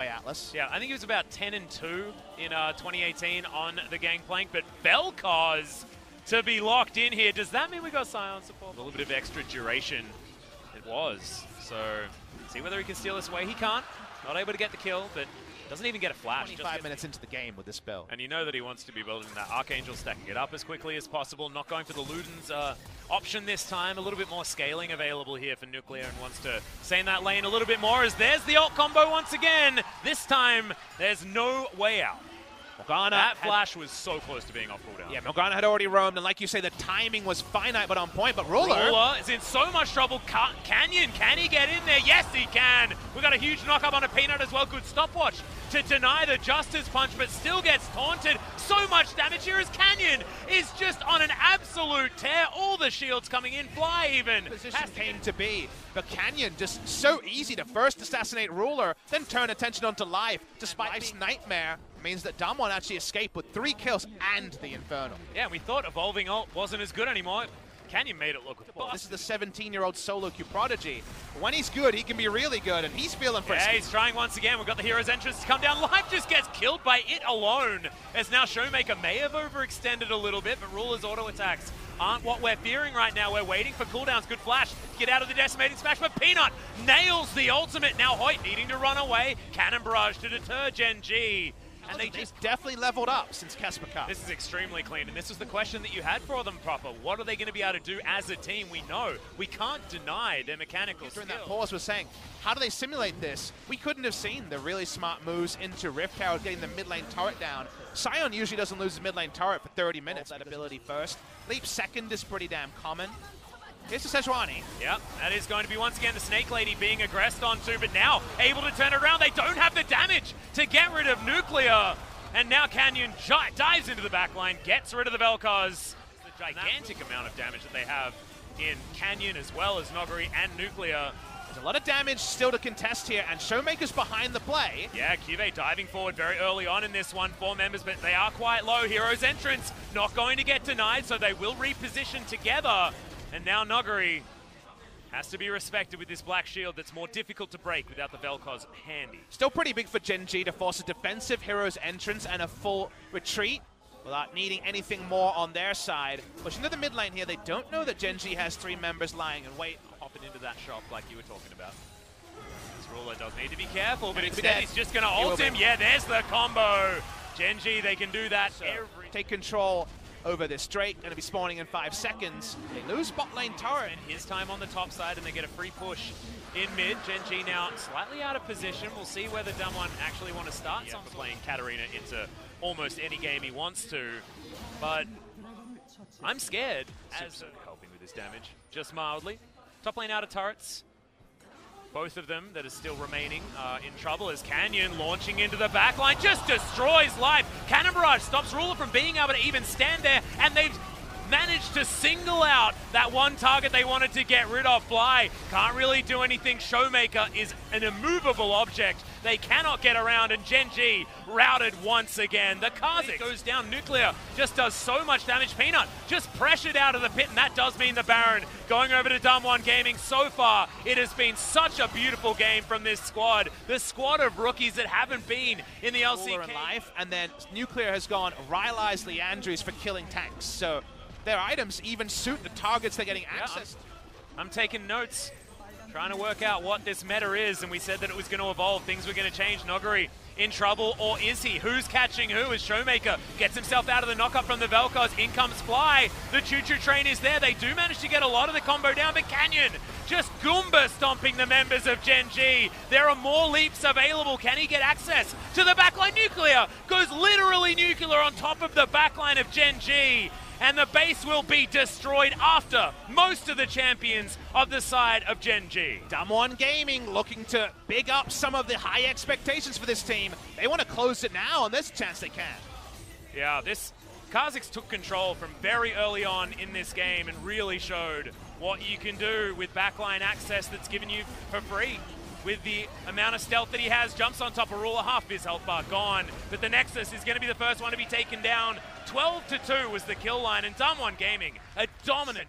Atlas. Yeah, I think he was about 10-2 in 2018 on the Gangplank, but Vel'Koz to be locked in here. Does that mean we got Sion support? A little bit of extra duration it was. So, see whether he can steal this away. He can't. Not able to get the kill, but doesn't even get a flash. 25 minutes into the game with this build. And you know that he wants to be building that Archangel, stacking it up as quickly as possible, not going for the Luden's option this time. A little bit more scaling available here for Nuclear, and wants to stay in that lane a little bit more as there's the ult combo once again. This time, there's no way out. Morgana, that flash was so close to being off cooldown. Yeah, Morgana had already roamed, and like you say, the timing was finite but on point, but Ruler is in so much trouble. Canyon, can he get in there? Yes, he can. We got a huge knock-up on a Peanut as well. Good stopwatch to deny the Justice Punch, but still gets taunted. So much damage here as Canyon is just on an absolute tear. All the shields coming in, Fly even. Position came to be, but Canyon just so easy to first assassinate Ruler, then turn attention onto life, despite Life's Nightmare means that Damwon actually escaped with 3 kills and the Infernal. Yeah, we thought Evolving Ult wasn't as good anymore. Canyon made it look good. This is the 17-year-old solo queue prodigy. When he's good, he can be really good, and he's feeling frisky. Yeah, he's trying once again. We've got the hero's entrance to come down. Life just gets killed by it alone. As now Showmaker may have overextended a little bit, but Ruler's auto attacks aren't what we're fearing right now. We're waiting for cooldowns. Good flash. Get out of the decimating smash, but Peanut nails the ultimate. Now Hoyt needing to run away. Cannon Barrage to deter Gen G. And they just definitely leveled up since Casper Cup. This is extremely clean, and this was the question that you had for them, Proper. What are they going to be able to do as a team? We know. We can't deny their mechanical During skill. that pause, we're saying, how do they simulate this? We couldn't have seen the really smart moves into Rift Tower, getting the mid lane turret down. Sion usually doesn't lose his mid lane turret for 30 minutes. That ability first. Leap second is pretty damn common. Here's the Sejuani. Yep, that is going to be once again the Snake Lady being aggressed onto, but now able to turn it around. They don't have the damage to get rid of Nuclear. And now Canyon dives into the backline, gets rid of the Vel'Koz. The gigantic amount of damage that they have in Canyon as well as Noguri and Nuclear. There's a lot of damage still to contest here, and Showmaker's behind the play. Yeah, QV diving forward very early on in this one. 4 members, but they are quite low. Hero's entrance not going to get denied, so they will reposition together. And now Noguri has to be respected with this black shield that's more difficult to break without the Vel'Koz handy. Still pretty big for Gen G to force a defensive hero's entrance and a full retreat without needing anything more on their side. Pushing to the mid lane here, they don't know that Gen G has 3 members lying in wait. Hopping into that shop like you were talking about. This Ruler does need to be careful, but instead he's just going to ult him. Yeah, there's the combo. Gen G, they can do that Take control over this Drake, going to be spawning in 5 seconds. They lose bot lane turret. And his time on the top side, and they get a free push in mid. Gen G now slightly out of position. We'll see whether Damwon actually want to start for playing Katarina into almost any game he wants to. But I'm scared as helping with this damage, just mildly. Top lane out of turrets. Both of them that are still remaining in trouble as Canyon launching into the backline just destroys Life. Cannon Barrage stops Ruler from being able to even stand there, and they've managed to single out that one target they wanted to get rid of. Fly can't really do anything. Showmaker is an immovable object. They cannot get around, and Gen G routed once again. The Kazik goes down. Nuclear just does so much damage. Peanut just pressured out of the pit, and that does mean the Baron going over to Damwon Gaming. So far, it has been such a beautiful game from this squad. The squad of rookies that haven't been in the LCK. Life, and then Nuclear has gone Rylai's Leandries for killing tanks. So their items even suit the targets they're getting access to. I'm taking notes, trying to work out what this meta is, and we said that it was going to evolve. Things were going to change. Noguri in trouble, or is he? Who's catching who as Showmaker gets himself out of the knockup from the Vel'Koz? In comes Fly. The choo-choo train is there. They do manage to get a lot of the combo down, but Canyon just Goomba stomping the members of Gen G. There are more leaps available. Can he get access to the backline? Nuclear goes literally nuclear on top of the backline of Gen G. And the base will be destroyed after most of the champions of the side of Gen G. Damwon Gaming looking to big up some of the high expectations for this team. They want to close it now, and there's a chance they can. Yeah, this Kha'Zix took control from very early on in this game and really showed what you can do with backline access that's given you for free. with the amount of stealth that he has. Jumps on top of Ruler, half of his health bar gone. But the Nexus is going to be the first one to be taken down. 12-2 was the kill line, and Damwon Gaming, a dominant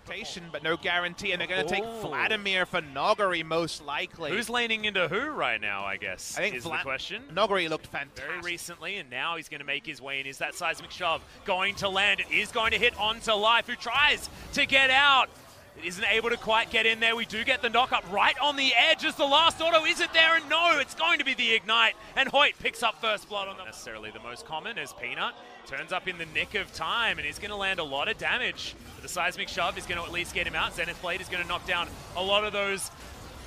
but no guarantee, and they're going to take Vladimir for Nogari most likely. Who's laning into who right now, I guess, I think is the question. Nogari looked fantastic very recently, and now he's going to make his way in. Is that seismic shove going to land? It is going to hit onto Life, who tries to get out. It isn't able to quite get in there. We do get the knock-up right on the edge as the last auto. Is it there? And no, it's going to be the Ignite. And Hoyt picks up first blood on them. Necessarily the most common, as Peanut turns up in the nick of time and is going to land a lot of damage. But the seismic shove is going to at least get him out. Zenith Blade is going to knock down a lot of those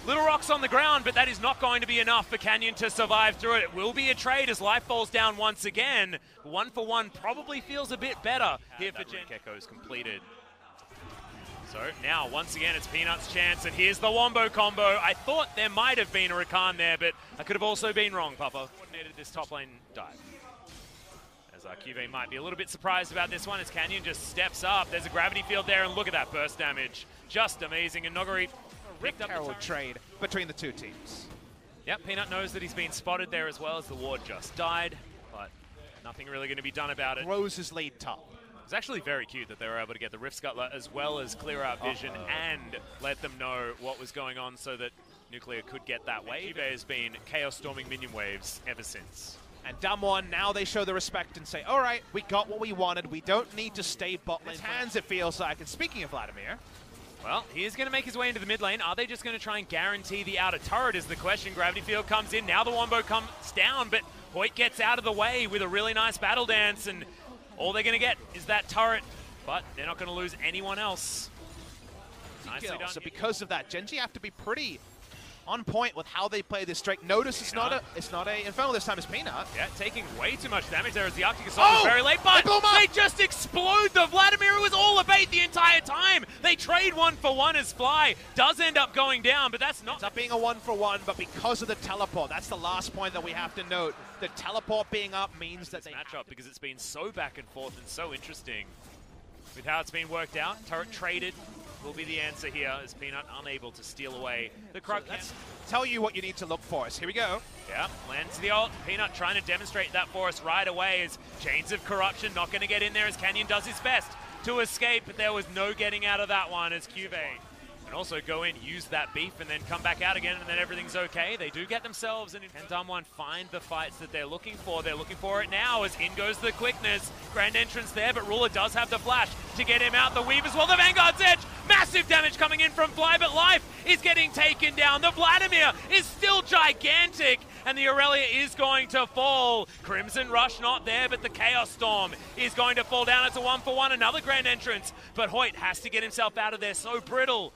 little rocks on the ground, but that is not going to be enough for Canyon to survive through it. It will be a trade as Life falls down once again. 1-for-1 probably feels a bit better here for Gen. Echo's completed. So now, once again, it's Peanut's chance, and here's the Wombo combo. I thought there might have been a Rakan there, but I could have also been wrong, Papa. Coordinated this top lane dive. As QV might be a little bit surprised about this one, as Canyon just steps up. There's a gravity field there, and look at that burst damage. Just amazing, and Nogari picked up the trade between the two teams. Yep, Peanut knows that he's been spotted there as well, as the ward just died, but nothing really going to be done about it. Rose's lead top. It's actually very cute that they were able to get the Rift Scuttler as well as clear out vision and let them know what was going on so that Nuclear could get that wave. QV has been Chaos storming minion waves ever since. And Damwon, now they show the respect and say, all right, we got what we wanted. We don't need to stay bot lane. Hands, it feels like. And speaking of Vladimir, well, he is going to make his way into the mid lane. Are they just going to try and guarantee the outer turret is the question. Gravity field comes in. Now the Wombo comes down, but Hoyt gets out of the way with a really nice battle dance, and all they're going to get is that turret, but they're not going to lose anyone else. Nicely done. So because of that, Gen.G have to be pretty on point with how they play this straight. Notice it's not a Infernal this time, it's Peanut. Yeah, taking way too much damage there as the Arctic Assault was very late, but they just explode the Vladimir. It was all a bait the entire time. They trade 1-for-1 as Fly does end up going down, but that's not. It's up being a 1-for-1, but because of the teleport, that's the last point that we have to note. The teleport being up means that they match up because it's been so back and forth and so interesting with how it's been worked out. Turret traded will be the answer here, as Peanut unable to steal away the Krug. Let's tell you what you need to look for us. Here we go. Yeah, lands the ult. Peanut trying to demonstrate that for us right away, as Chains of Corruption not going to get in there as Canyon does his best to escape, but there was no getting out of that one as QV and also go in, use that beef, and then come back out again, and then everything's okay. They do get themselves, and Damwon find the fights that they're looking for. They're looking for it now, as in goes the quickness. Grand entrance there, but Ruler does have the flash to get him out. The weave as well, the Vanguard's edge. Massive damage coming in from Fly, but Life is getting taken down. The Vladimir is still gigantic, and the Aurelia is going to fall. Crimson Rush not there, but the Chaos Storm is going to fall down. It's a 1-for-1, another grand entrance, but Hoyt has to get himself out of there. So brittle.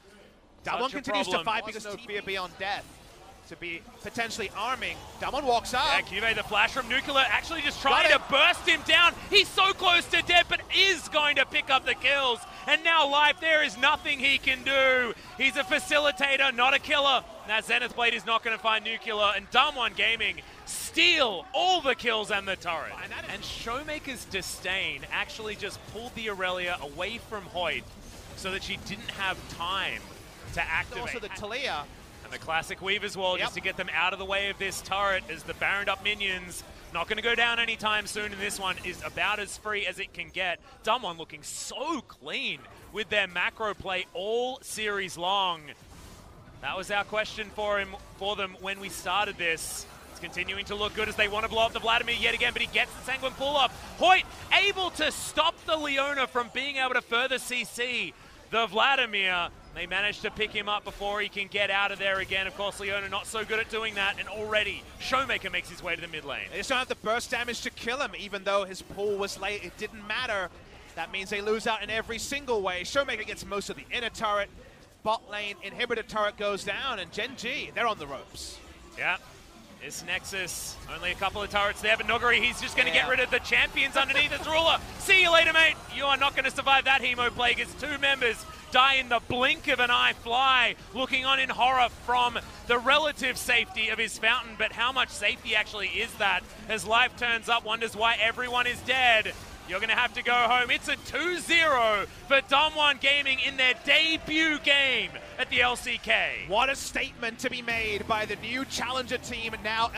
Damwon continues to fight because no fear beyond death to be potentially arming. Damwon walks up. Yeah, QV, the flash from Nuclear, actually just trying to burst him down. He's so close to death, but is going to pick up the kills. And now Life, there is nothing he can do. He's a facilitator, not a killer. That Zenith Blade is not going to find Nuclear, and Damwon Gaming steal all the kills and the turret. And Showmaker's Disdain actually just pulled the Aurelia away from Hoyt so that she didn't have time to activate. Also the Talia. And the classic weave as well, just to get them out of the way of this turret, as the Baroned up minions, not going to go down anytime soon, and this one is about as free as it can get. Damwon looking so clean with their macro play all series long. That was our question for them when we started this. It's continuing to look good as they want to blow up the Vladimir yet again, but he gets the Sanguine pull-up. Hoyt able to stop the Leona from being able to further CC the Vladimir. They managed to pick him up before he can get out of there again. Of course, Leona not so good at doing that, and already Showmaker makes his way to the mid lane. They just don't have the burst damage to kill him, even though his pull was late. It didn't matter. That means they lose out in every single way. Showmaker gets most of the inner turret. Bot lane inhibitor turret goes down, and Gen.G, they're on the ropes. Yeah. This Nexus, only a couple of turrets there, but Nogari, he's just going to get rid of the champions underneath his Ruler. See you later, mate. You are not going to survive that Hemo Plague as two members die in the blink of an eye. Fly looking on in horror from the relative safety of his fountain, but how much safety actually is that? As Life turns up, wonders why everyone is dead. you're going to have to go home. It's a 2-0 for Damwon Gaming in their debut game at the LCK. What a statement to be made by the new challenger team now.